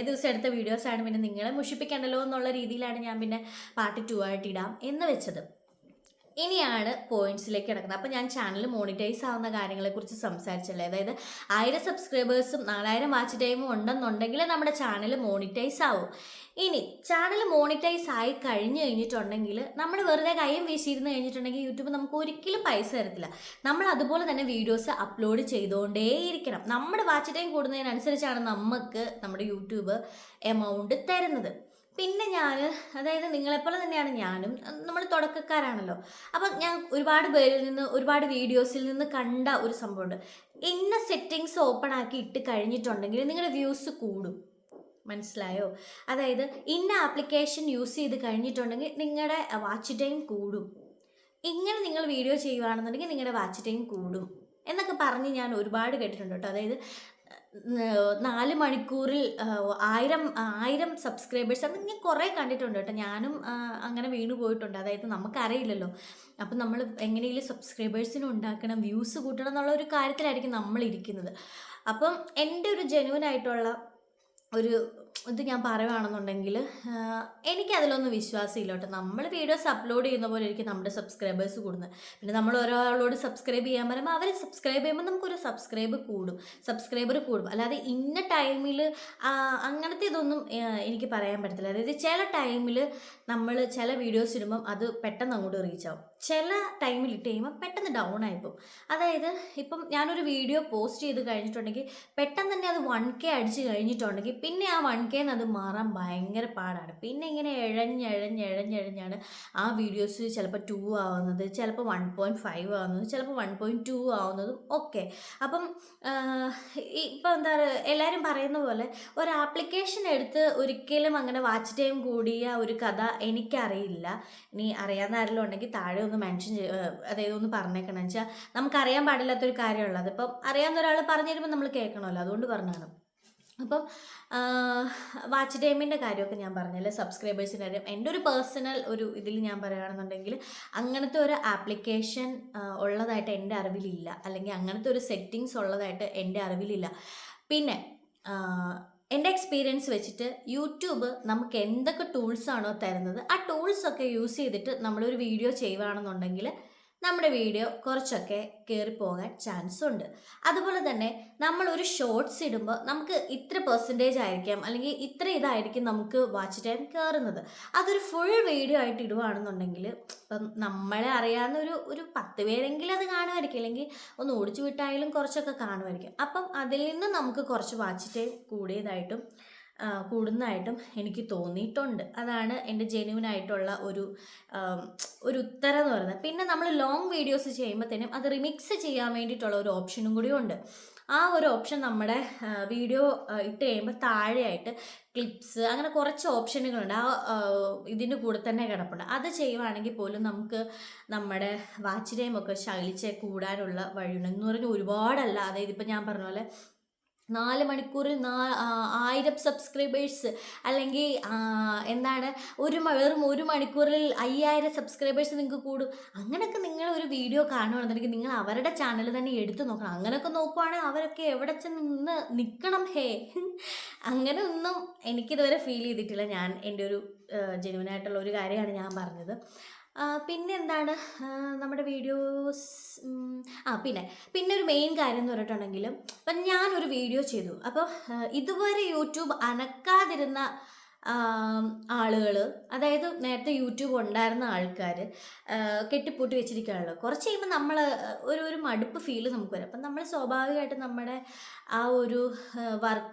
ദിവസം എടുത്ത വീഡിയോസാണ്, പിന്നെ നിങ്ങളെ മുഷിപ്പിക്കണ്ടല്ലോ എന്നുള്ള രീതിയിലാണ് ഞാൻ പിന്നെ പാർട്ട് 2 ആയിട്ട് ഇടാം എന്ന് വെച്ചത്. ഇനിയാണ് പോയിന്റ്സിലേക്ക് കിടക്കുന്നത്. അപ്പോൾ ഞാൻ ചാനൽ മോണിറ്റൈസ് ആവുന്ന കാര്യങ്ങളെക്കുറിച്ച് സംസാരിച്ചല്ലേ. അതായത് 1000 സബ്സ്ക്രൈബേഴ്സും 4000 വാച്ച് ടൈമും ഉണ്ടെന്നുണ്ടെങ്കിൽ നമ്മുടെ ചാനൽ മോണിറ്റൈസ് ആവും. ഇനി ചാനൽ മോണിറ്റൈസ് ആയി കഴിഞ്ഞിട്ടുണ്ടെങ്കിൽ നമ്മൾ വെറുതെ കൈയും വീശിയിരുന്ന് കഴിഞ്ഞിട്ടുണ്ടെങ്കിൽ യൂട്യൂബ് നമുക്ക് ഒരിക്കലും പൈസ തരത്തില്ല. നമ്മൾ അതുപോലെ തന്നെ വീഡിയോസ് അപ്ലോഡ് ചെയ്തുകൊണ്ടേയിരിക്കണം. നമ്മുടെ വാച്ച് ടൈം കൂടുന്നതിനനുസരിച്ചാണ് നമുക്ക് നമ്മുടെ യൂട്യൂബ് എമൗണ്ട് തരുന്നത്. പിന്നെ അതായത് നിങ്ങളെപ്പോലെ തന്നെയാണ് ഞാനും, നമ്മൾ തുടക്കക്കാരാണല്ലോ. അപ്പം ഞാൻ ഒരുപാട് പേരിൽ നിന്ന്, ഒരുപാട് വീഡിയോസിൽ നിന്ന് കണ്ട ഒരു സംഭവമുണ്ട്. ഇന്ന സെറ്റിങ്സ് ഓപ്പൺ ആക്കി ഇട്ട് കഴിഞ്ഞിട്ടുണ്ടെങ്കിൽ നിങ്ങളുടെ വ്യൂസ് കൂടും. മനസ്സിലായോ? അതായത് ഇന്ന ആപ്ലിക്കേഷൻ യൂസ് ചെയ്ത് കഴിഞ്ഞിട്ടുണ്ടെങ്കിൽ നിങ്ങളുടെ വാച്ച് ടൈം കൂടും. ഇങ്ങനെ നിങ്ങൾ വീഡിയോ ചെയ്യുകയാണെന്നുണ്ടെങ്കിൽ നിങ്ങളുടെ വാച്ച് ടൈം കൂടും എന്നൊക്കെ പറഞ്ഞ് ഞാൻ ഒരുപാട് കേട്ടിട്ടുണ്ട് കേട്ടോ. അതായത് 4 മണിക്കൂറിൽ 1000 സബ്സ്ക്രൈബേഴ്സ് അത് ഞാൻ കുറേ കണ്ടിട്ടുണ്ട് കേട്ടോ. ഞാനും അങ്ങനെ വീണു പോയിട്ടുണ്ട്. അതായത് നമുക്കറിയില്ലല്ലോ. അപ്പം നമ്മൾ എങ്ങനെയെങ്കിലും സബ്സ്ക്രൈബേഴ്സിനും ഉണ്ടാക്കണം, വ്യൂസ് കൂട്ടണം എന്നുള്ള ഒരു കാര്യത്തിലായിരിക്കും നമ്മളിരിക്കുന്നത്. അപ്പം എൻ്റെ ഒരു ജെന്യുവനായിട്ടുള്ള ഒരു ഇത് ഞാൻ പറയുകയാണെന്നുണ്ടെങ്കിൽ എനിക്കതിലൊന്നും വിശ്വാസമില്ല കേട്ടോ. നമ്മൾ വീഡിയോസ് അപ്ലോഡ് ചെയ്യുന്ന പോലെ ആയിരിക്കും നമ്മുടെ സബ്സ്ക്രൈബേഴ്സ് കൂടുന്നത്. പിന്നെ നമ്മൾ ഒരാളോട് സബ്സ്ക്രൈബ് ചെയ്യാൻ പറയുമ്പോൾ അവർ സബ്സ്ക്രൈബ് ചെയ്യുമ്പോൾ നമുക്കൊരു സബ്സ്ക്രൈബർ കൂടും. അല്ലാതെ ഇന്ന ടൈമിൽ അങ്ങനത്തെ ഇതൊന്നും എനിക്ക് പറയാൻ പറ്റത്തില്ല. അതായത് ചില ടൈമിൽ നമ്മൾ ചില വീഡിയോസ് ഇടുമ്പം അത് പെട്ടെന്ന് അങ്ങോട്ട് റീച്ച് ആവും, ചില ടൈമിൽ ഇട്ട് കഴിയുമ്പോൾ പെട്ടെന്ന് ഡൗൺ ആയിപ്പോവും. അതായത് ഇപ്പം ഞാനൊരു വീഡിയോ പോസ്റ്റ് ചെയ്ത് കഴിഞ്ഞിട്ടുണ്ടെങ്കിൽ പെട്ടെന്ന് തന്നെ അത് 1K അടിച്ച് കഴിഞ്ഞിട്ടുണ്ടെങ്കിൽ പിന്നെ ആ 1K അത് മാറാൻ ഭയങ്കര പാടാണ്. പിന്നെ ഇങ്ങനെ എഴഞ്ഞാണ് ആ വീഡിയോസ് ചിലപ്പോൾ 2 ആവുന്നത്, ചിലപ്പോൾ 1.5 ആവുന്നത്, ചിലപ്പോൾ 1.2 ആവുന്നതും ഒക്കെ. അപ്പം ഇപ്പം എന്താ പറയുക, എല്ലാവരും പറയുന്ന പോലെ ഒരു ആപ്ലിക്കേഷൻ എടുത്ത് ഒരിക്കലും അങ്ങനെ വാച്ച് ടൈം കൂടിയ ഒരു കഥ എനിക്കറിയില്ല. ഇനി അറിയാവുന്ന ആരെങ്കിലും ഉണ്ടെങ്കിൽ താഴെ ഒന്ന് മെൻഷൻ അതായത് ഒന്ന് പറഞ്ഞേക്കണം. വെച്ചാൽ നമുക്കറിയാൻ പാടില്ലാത്തൊരു കാര്യമുള്ളത്. ഇപ്പം അറിയാവുന്ന ഒരാൾ പറഞ്ഞു തരുമ്പോൾ നമ്മൾ കേൾക്കണമല്ലോ, അതുകൊണ്ട് പറഞ്ഞതാണ്. അപ്പം വാച്ച് ടൈമിൻ്റെ കാര്യമൊക്കെ ഞാൻ പറഞ്ഞല്ലേ, സബ്സ്ക്രൈബേഴ്സിൻ്റെ കാര്യം എൻ്റെ ഒരു പേഴ്സണൽ ഒരു ഇതിൽ ഞാൻ പറയുകയാണെന്നുണ്ടെങ്കിൽ അങ്ങനത്തെ ഒരു ആപ്ലിക്കേഷൻ ഉള്ളതായിട്ട് എൻ്റെ അറിവിലില്ല, അല്ലെങ്കിൽ അങ്ങനത്തെ ഒരു സെറ്റിങ്സ് ഉള്ളതായിട്ട് എൻ്റെ അറിവിലില്ല. പിന്നെ എൻ്റെ എക്സ്പീരിയൻസ് വെച്ചിട്ട് യൂട്യൂബ് നമുക്ക് എന്തൊക്കെ ടൂൾസാണോ തരുന്നത് ആ ടൂൾസൊക്കെ യൂസ് ചെയ്തിട്ട് നമ്മളൊരു വീഡിയോ ചെയ്യുകയാണെന്നുണ്ടെങ്കിൽ നമ്മുടെ വീഡിയോ കുറച്ചൊക്കെ കയറിപ്പോകാൻ ചാൻസ് ഉണ്ട്. അതുപോലെ തന്നെ നമ്മളൊരു ഷോർട്സ് ഇടുമ്പോൾ നമുക്ക് ഇത്ര പെർസെൻറ്റേജ് ആയിരിക്കാം, അല്ലെങ്കിൽ ഇത്ര ഇതായിരിക്കും നമുക്ക് വാച്ച് ടൈം കയറുന്നത്. അതൊരു ഫുൾ വീഡിയോ ആയിട്ട് ഇടുകയാണെന്നുണ്ടെങ്കിൽ ഇപ്പം നമ്മളെ അറിയാവുന്ന ഒരു 10 പേരെങ്കിലും അത് കാണുമായിരിക്കും, അല്ലെങ്കിൽ ഒന്ന് ഓടിച്ചു വിട്ടായാലും കുറച്ചൊക്കെ കാണുമായിരിക്കും. അപ്പം അതിൽ നിന്ന് നമുക്ക് കുറച്ച് വാച്ച് ടൈം കൂടുന്നതായിട്ടും എനിക്ക് തോന്നിയിട്ടുണ്ട്. അതാണ് എൻ്റെ ജെന്യുവനായിട്ടുള്ള ഒരു ഉത്തരം എന്ന് പറയുന്നത്. പിന്നെ നമ്മൾ ലോങ് വീഡിയോസ് ചെയ്യുമ്പോഴത്തേനും അത് റിമിക്സ് ചെയ്യാൻ വേണ്ടിയിട്ടുള്ള ഒരു ഓപ്ഷനും കൂടി ഉണ്ട്. ആ ഒരു ഓപ്ഷൻ നമ്മുടെ വീഡിയോ ഇട്ട് കഴിയുമ്പോൾ താഴെയായിട്ട് ക്ലിപ്സ് അങ്ങനെ കുറച്ച് ഓപ്ഷനുകളുണ്ട്. ഇതിൻ്റെ കൂടെ തന്നെ കിടപ്പുണ്ട്. അത് ചെയ്യുവാണെങ്കിൽ പോലും നമുക്ക് നമ്മുടെ വാച്ച് ടൈമൊക്കെ ശകലിച്ച് കൂടാനുള്ള വഴിയുണ്ട്. എന്ന് പറഞ്ഞാൽ ഒരുപാടല്ല. അതായത് ഇപ്പം ഞാൻ പറഞ്ഞ പോലെ 4 മണിക്കൂറിൽ 1000 സബ്സ്ക്രൈബേഴ്സ്, അല്ലെങ്കിൽ വെറും 1 മണിക്കൂറിൽ 5000 സബ്സ്ക്രൈബേഴ്സ് നിങ്ങൾക്ക് കൂടും. അങ്ങനെയൊക്കെ നിങ്ങൾ ഒരു വീഡിയോ കാണുകയാണെന്നുണ്ടെങ്കിൽ നിങ്ങൾ അവരുടെ ചാനൽ തന്നെ എടുത്തു നോക്കണം. അങ്ങനെയൊക്കെ നോക്കുവാണെങ്കിൽ അവരൊക്കെ എവിടെ ചെന്ന് നിൽക്കണം അങ്ങനെ ഒന്നും എനിക്കിതുവരെ ഫീൽ ചെയ്തിട്ടില്ല. ഞാൻ എൻ്റെ ഒരു ജെന്യുവനായിട്ടുള്ള ഒരു കാര്യമാണ് ഞാൻ പറഞ്ഞത്. പിന്നെ എന്താണ് നമ്മുടെ വീഡിയോസ് പിന്നെ ഒരു മെയിൻ കാര്യം എന്ന് പറഞ്ഞിട്ടുണ്ടെങ്കിൽ, ഇപ്പം ഞാനൊരു വീഡിയോ ചെയ്തു. അപ്പോൾ ഇതുവരെ യൂട്യൂബ് അനക്കാതിരുന്ന ആളുകൾ, അതായത് നേരത്തെ യൂട്യൂബ് ഉണ്ടായിരുന്ന ആൾക്കാർ കെട്ടിപ്പൂട്ടി വെച്ചിരിക്കുകയാണല്ലോ. കുറച്ച് കഴിയുമ്പോൾ നമ്മൾ ഒരു മടുപ്പ് ഫീൽ നമുക്ക് വരും. അപ്പം നമ്മൾ സ്വാഭാവികമായിട്ട് നമ്മുടെ ആ ഒരു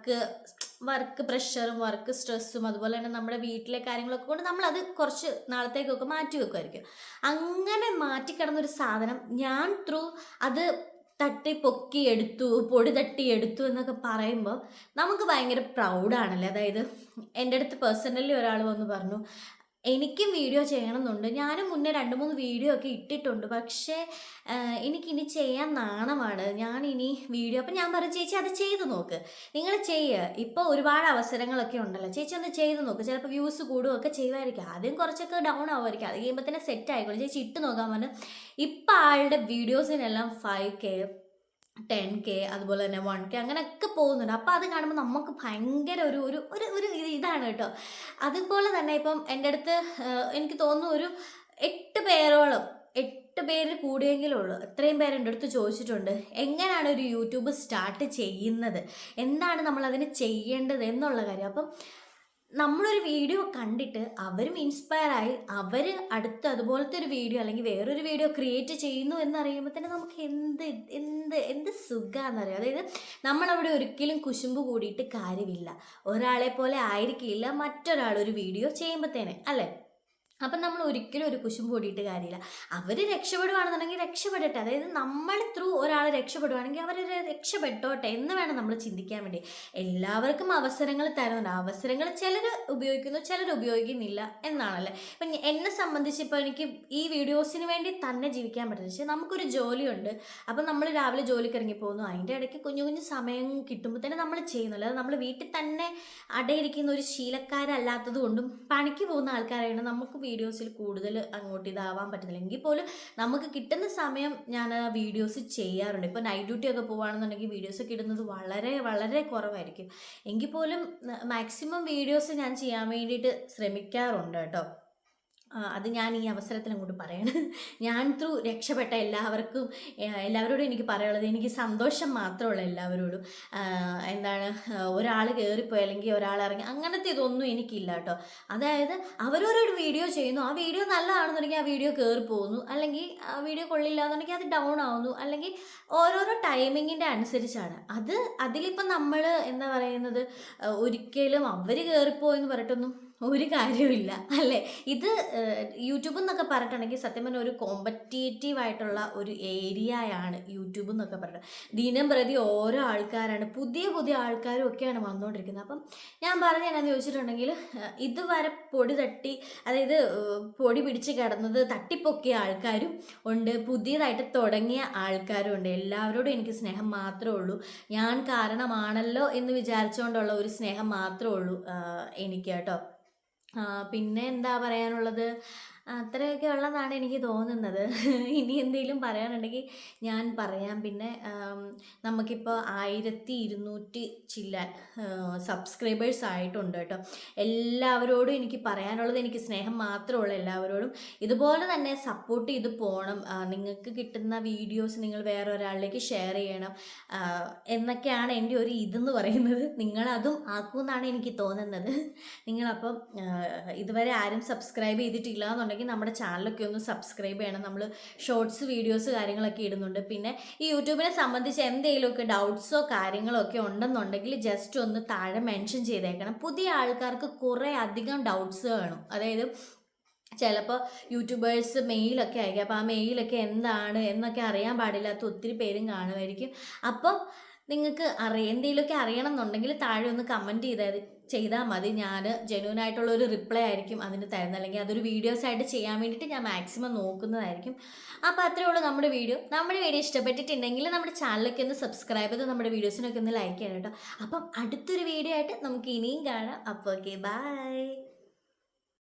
വർക്ക് പ്രഷറും വർക്ക് സ്ട്രെസ്സും അതുപോലെ തന്നെ നമ്മുടെ വീട്ടിലെ കാര്യങ്ങളൊക്കെ കൊണ്ട് നമ്മളത് കുറച്ച് നാളത്തേക്കൊക്കെ മാറ്റി വെക്കുമായിരിക്കും. അങ്ങനെ മാറ്റിക്കിടന്നൊരു സാധനം ഞാൻ അത് പൊടി തട്ടിയെടുത്തു എന്നൊക്കെ പറയുമ്പോൾ നമുക്ക് ഭയങ്കര പ്രൗഡാണല്ലേ. അതായത് എൻ്റെ അടുത്ത് പേഴ്സണലി ഒരാൾ വന്ന് പറഞ്ഞു, എനിക്കും വീഡിയോ ചെയ്യണമെന്നുണ്ട്, ഞാനും മുന്നേ 2-3 വീഡിയോ ഒക്കെ ഇട്ടിട്ടുണ്ട്, പക്ഷേ എനിക്കിനി ചെയ്യാൻ നാണമാണ്, ഞാനിനി വീഡിയോ. അപ്പം ഞാൻ പറഞ്ഞു, ചേച്ചി അത് ചെയ്ത് നോക്ക്, നിങ്ങൾ ചെയ്യുക, ഇപ്പോൾ ഒരുപാട് അവസരങ്ങളൊക്കെ ഉണ്ടല്ലോ, ചേച്ചി ഒന്ന് ചെയ്ത് നോക്ക്, ചിലപ്പോൾ വ്യൂസ് കൂടുകയൊക്കെ ചെയ്യുമായിരിക്കും. ആദ്യം കുറച്ചൊക്കെ ഡൗൺ ആവുമായിരിക്കും, അത് കഴിയുമ്പോൾ തന്നെ സെറ്റ് ആയിക്കോളും, ചേച്ചി ഇട്ട് നോക്കാൻ പറഞ്ഞു. ഇപ്പം ആളുടെ വീഡിയോസിനെല്ലാം 5K 10K അതുപോലെ തന്നെ 1K അങ്ങനെയൊക്കെ പോകുന്നുണ്ട്. അപ്പോൾ അത് കാണുമ്പോൾ നമുക്ക് ഭയങ്കര ഒരു ഒരു ഒരു ഒരു ഇതാണ് കേട്ടോ. അതുപോലെ തന്നെ ഇപ്പം എൻ്റെ അടുത്ത് എനിക്ക് തോന്നുന്നു ഒരു 8 പേരോളം 8 പേരിൽ കൂടിയെങ്കിലേ ഉള്ളൂ, അത്രയും പേര് എൻ്റെ അടുത്ത് ചോദിച്ചിട്ടുണ്ട് എങ്ങനെയാണ് ഒരു യൂട്യൂബ് സ്റ്റാർട്ട് ചെയ്യുന്നത്, എന്താണ് നമ്മളതിന് ചെയ്യേണ്ടത് എന്നുള്ള കാര്യം. അപ്പം നമ്മളൊരു വീഡിയോ കണ്ടിട്ട് അവരും ഇൻസ്പയർ ആയി അവർ അടുത്ത് അതുപോലത്തെ ഒരു വീഡിയോ അല്ലെങ്കിൽ വേറൊരു വീഡിയോ ക്രിയേറ്റ് ചെയ്യുന്നു എന്നറിയുമ്പോൾ തന്നെ നമുക്ക് എന്ത് എന്ത് എന്ത് സുഖമാണെന്നറിയാം. അതായത് നമ്മളവിടെ ഒരിക്കലും കുശുമ്പ് കൂടിയിട്ട് കാര്യമില്ല. ഒരാളെ പോലെ ആയിരിക്കില്ല മറ്റൊരാൾ ഒരു വീഡിയോ ചെയ്യുമ്പോഴത്തേനെ, അല്ലേ? അപ്പം നമ്മൾ ഒരിക്കലും ഒരു കുശുമ്പ് കൂടിയിട്ട് കാര്യമില്ല. അവർ രക്ഷപ്പെടുവാണെന്നുണ്ടെങ്കിൽ രക്ഷപ്പെടട്ടെ. അതായത് നമ്മൾ ത്രൂ ഒരാൾ രക്ഷപ്പെടുവാണെങ്കിൽ അവർ രക്ഷപ്പെട്ടോട്ടെ എന്ന് വേണം നമ്മൾ ചിന്തിക്കാൻ വേണ്ടി. എല്ലാവർക്കും അവസരങ്ങൾ തരുന്നുണ്ട്. അവസരങ്ങൾ ചിലർ ഉപയോഗിക്കുന്നു, ചിലർ ഉപയോഗിക്കുന്നില്ല എന്നാണല്ലേ. ഇപ്പം എന്നെ സംബന്ധിച്ച് ഇപ്പോൾ എനിക്ക് ഈ വീഡിയോസിന് വേണ്ടി തന്നെ ജീവിക്കാൻ പറ്റുന്നത്. പക്ഷേ നമുക്കൊരു ജോലിയുണ്ട്. അപ്പം നമ്മൾ രാവിലെ ജോലിക്ക് ഇറങ്ങി പോകുന്നു, അതിൻ്റെ ഇടയ്ക്ക് കുഞ്ഞു കുഞ്ഞു സമയം കിട്ടുമ്പോൾ തന്നെ നമ്മൾ ചെയ്യുന്നു. അല്ലാതെ നമ്മൾ വീട്ടിൽ തന്നെ അടയിരിക്കുന്ന ഒരു ശീലക്കാരല്ലാത്തത് കൊണ്ടും പണിക്ക് പോകുന്ന ആൾക്കാരാണ് നമുക്ക് വീഡിയോസിൽ കൂടുതൽ അങ്ങോട്ട് ഇതാവാൻ പറ്റുന്നില്ല. എങ്കിൽ പോലും നമുക്ക് കിട്ടുന്ന സമയം ഞാൻ വീഡിയോസ് ചെയ്യാറുണ്ട്. ഇപ്പോൾ നൈറ്റ് ഡ്യൂട്ടി ഒക്കെ പോവുകയാണെന്നുണ്ടെങ്കിൽ വീഡിയോസൊക്കെ ഇടുന്നത് വളരെ വളരെ കുറവായിരിക്കും. എങ്കിൽ പോലും മാക്സിമം വീഡിയോസ് ഞാൻ ചെയ്യാൻ വേണ്ടിയിട്ട് ശ്രമിക്കാറുണ്ട് കേട്ടോ. അത് ഞാൻ ഈ അവസരത്തിൽ അങ്ങോട്ട് പറയണം. ഞാൻ ത്രൂ രക്ഷപ്പെട്ട എല്ലാവരോടും എനിക്ക് പറയാനുള്ളത്, എനിക്ക് സന്തോഷം മാത്രമുള്ള എല്ലാവരോടും. എന്താണ്, ഒരാൾ കയറിപ്പോയി അല്ലെങ്കിൽ ഒരാൾ ഇറങ്ങി അങ്ങനത്തെ ഇതൊന്നും എനിക്കില്ല കേട്ടോ. അതായത് അവരോരോ വീഡിയോ ചെയ്യുന്നു, ആ വീഡിയോ നല്ലതാണെന്നുണ്ടെങ്കിൽ ആ വീഡിയോ കയറി പോകുന്നു, അല്ലെങ്കിൽ ആ വീഡിയോ കൊള്ളില്ല എന്നുണ്ടെങ്കിൽ അത് ഡൗൺ ആവുന്നു, അല്ലെങ്കിൽ ഓരോരോ ടൈമിങ്ങിൻ്റെ അനുസരിച്ചാണ് അത്. അതിലിപ്പം നമ്മൾ എന്താ പറയുന്നത്, ഒരിക്കലും അവർ കയറിപ്പോയെന്ന് പറഞ്ഞിട്ടൊന്നും ഒരു കാര്യമില്ല, അല്ലേ? ഇത് യൂട്യൂബ് എന്നൊക്കെ പറഞ്ഞിട്ടുണ്ടെങ്കിൽ സത്യം പറഞ്ഞാൽ ഒരു കോമ്പറ്റേറ്റീവ് ആയിട്ടുള്ള ഒരു ഏരിയയാണ് യൂട്യൂബ് എന്നൊക്കെ പറഞ്ഞിട്ട്. ദിനം പ്രതി ഓരോ ആൾക്കാരാണ്, പുതിയ പുതിയ ആൾക്കാരും ഒക്കെയാണ് വന്നുകൊണ്ടിരിക്കുന്നത്. അപ്പം ഞാൻ പറഞ്ഞതെന്നാന്ന് ചോദിച്ചിട്ടുണ്ടെങ്കിൽ, ഇതുവരെ പൊടി തട്ടി, അതായത് പൊടി പിടിച്ച് കിടന്നത് തട്ടിപ്പൊക്കിയ ആൾക്കാരും ഉണ്ട്, പുതിയതായിട്ട് തുടങ്ങിയ ആൾക്കാരും ഉണ്ട്. എല്ലാവരോടും എനിക്ക് സ്നേഹം മാത്രമേ ഉള്ളൂ. ഞാൻ കാരണമാണല്ലോ എന്ന് വിചാരിച്ചുകൊണ്ടുള്ള ഒരു സ്നേഹം മാത്രമേ ഉള്ളൂ എനിക്ക് കേട്ടോ. പിന്നെ എന്താ പറയാനുള്ളത്, അത്രയൊക്കെ ഉള്ളതാണ് എനിക്ക് തോന്നുന്നത്. ഇനി എന്തെങ്കിലും പറയാനുണ്ടെങ്കിൽ ഞാൻ പറയാം. പിന്നെ നമുക്കിപ്പോൾ 1200 ചില്ലാൻ സബ്സ്ക്രൈബേഴ്സ് ആയിട്ടുണ്ട് കേട്ടോ. എല്ലാവരോടും എനിക്ക് പറയാനുള്ളത്, എനിക്ക് സ്നേഹം മാത്രമുള്ള എല്ലാവരോടും ഇതുപോലെ തന്നെ സപ്പോർട്ട് ചെയ്ത് പോകണം. നിങ്ങൾക്ക് കിട്ടുന്ന വീഡിയോസ് നിങ്ങൾ വേറെ ഒരാളിലേക്ക് ഷെയർ ചെയ്യണം എന്നൊക്കെയാണ് എൻ്റെ ഒരു ഇതെന്ന് പറയുന്നത്. നിങ്ങളതും ആക്കുമെന്നാണ് എനിക്ക് തോന്നുന്നത്. നിങ്ങളപ്പം ഇതുവരെ ആരും സബ്സ്ക്രൈബ് ചെയ്തിട്ടില്ല എന്നുണ്ടെങ്കിൽ നമ്മുടെ ചാനലൊക്കെ ഒന്ന് സബ്സ്ക്രൈബ് ചെയ്യണം. നമ്മൾ ഷോർട്സ് വീഡിയോസ് കാര്യങ്ങളൊക്കെ ഇടുന്നുണ്ട്. പിന്നെ ഈ യൂട്യൂബിനെ സംബന്ധിച്ച് എന്തെങ്കിലുമൊക്കെ ഡൗട്ട്സോ കാര്യങ്ങളോ ഒക്കെ ഉണ്ടെന്നുണ്ടെങ്കിൽ ജസ്റ്റ് ഒന്ന് താഴെ മെൻഷൻ ചെയ്തേക്കണം. പുതിയ ആൾക്കാർക്ക് കുറേ അധികം ഡൗട്ട്സ് കാണും. അതായത് ചിലപ്പോൾ യൂട്യൂബേഴ്സ് മെയിലൊക്കെ അയക്കും. അപ്പോൾ ആ മെയിലൊക്കെ എന്താണ് എന്നൊക്കെ അറിയാൻ പാടില്ലാത്ത ഒത്തിരി പേരും കാണുമായിരിക്കും. അപ്പം നിങ്ങൾക്ക് എന്തെങ്കിലുമൊക്കെ അറിയണം എന്നുണ്ടെങ്കിൽ താഴെ ഒന്ന് കമൻറ്റ് ചെയ്താൽ മതി. ഞാൻ ജെന്യൂനായിട്ടുള്ളൊരു റിപ്ലൈ ആയിരിക്കും അതിന് തരുന്നത്, അല്ലെങ്കിൽ അതൊരു വീഡിയോസായിട്ട് ചെയ്യാൻ വേണ്ടിയിട്ട് ഞാൻ മാക്സിമം നോക്കുന്നതായിരിക്കും. അപ്പോൾ അത്രയേ ഉള്ളൂ നമ്മുടെ വീഡിയോ ഇഷ്ടപ്പെട്ടിട്ടുണ്ടെങ്കിൽ നമ്മുടെ ചാനലൊക്കെ ഒന്ന് സബ്സ്ക്രൈബ് ചെയ്ത് നമ്മുടെ വീഡിയോസിനൊക്കെ ഒന്ന് ലൈക്ക് ചെയ്യണം കേട്ടോ. അപ്പം അടുത്തൊരു വീഡിയോ ആയിട്ട് നമുക്ക് ഇനിയും കാണാം. അപ്പോൾ ഓക്കെ, ബൈ.